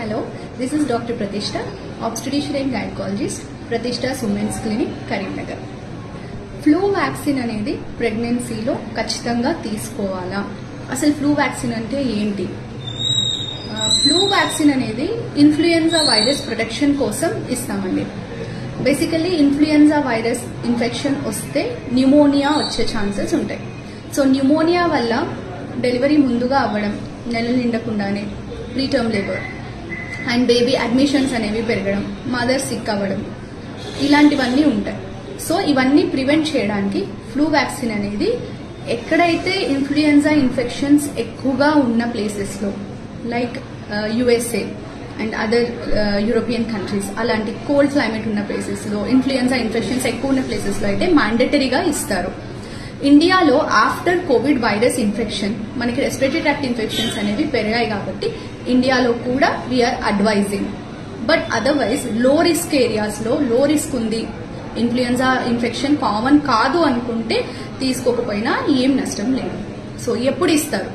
Hello, this is Dr. Pratishtha, obstetrician and gynecologist, Pratishtha's Women's Clinic, Karimnagar. Flu vaccine అనేది ప్రెగ్నెన్సీలో ఖచ్చితంగా తీసుకోవాలా? అసలు ఫ్లూ వ్యాక్సిన్ అంటే ఏంటి? ఫ్లూ వ్యాక్సిన్ అనేది ఇన్ఫ్లుయెన్జా వైరస్ ప్రొటెక్షన్ కోసం ఇస్తామండి. బేసికల్లీ ఇన్ఫ్లుయెన్జా వైరస్ ఇన్ఫెక్షన్ వస్తే న్యూమోనియా వచ్చే ఛాన్సెస్ ఉంటాయి. సో న్యూమోనియా వల్ల డెలివరీ ముందుగా అవ్వడం, నెలలు నిండకుండానే preterm labour and baby admissions అనేవి పెరగడం, మదర్ సిక్ అవ్వడం, ఇలాంటివన్నీ ఉంటాయి. సో ఇవన్నీ ప్రివెంట్ చేయడానికి ఫ్లూ వ్యాక్సిన్ అనేది ఎక్కడైతే ఇన్ఫ్లుయెన్జా ఇన్ఫెక్షన్స్ ఎక్కువగా ఉన్న ప్లేసెస్లో like USA and other European countries, అలాంటి కోల్డ్ క్లైమేట్ ఉన్న ప్లేసెస్లో, ఇన్ఫ్లుయెన్జా ఇన్ఫెక్షన్స్ ఎక్కువ ఉన్న ప్లేసెస్లో అయితే మ్యాండేటరీగా ఇస్తారు. ఇండియాలో ఆఫ్టర్ కోవిడ్ వైరస్ ఇన్ఫెక్షన్ మనకి రెస్పిరేటరీ ట్రాక్ట్ ఇన్ఫెక్షన్స్ అనేవి పెరిగాయి కాబట్టి ఇండియాలో కూడా వీఆర్ అడ్వైజింగ్. బట్ అదర్వైజ్ లో రిస్క్ ఏరియాస్లో లో రిస్క్ ఉంది, ఇన్ఫ్లుయెన్జా ఇన్ఫెక్షన్ కామన్ కాదు అనుకుంటే తీసుకోకపోయినా ఏం నష్టం లేదు. సో ఎప్పుడు ఇస్తారు?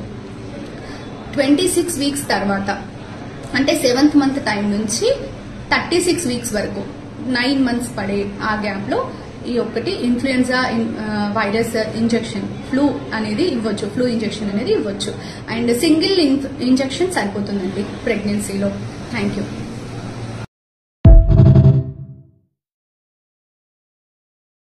26 వీక్స్ తర్వాత, అంటే 7th మంత్ టైం నుంచి 36 వీక్స్ వరకు 9 మంత్స్ పడే ఆ గ్యాప్ లో ఈ ఒక్కటి ఇన్ఫ్లుయెన్జా వైరస్ ఇంజెక్షన్ ఫ్లూ అనేది ఇవ్వచ్చు, ఫ్లూ ఇంజెక్షన్ అనేది ఇవ్వచ్చు. అండ్ సింగిల్ ఇంజెక్షన్ సరిపోతుందండి ప్రెగ్నెన్సీలో. Thank you.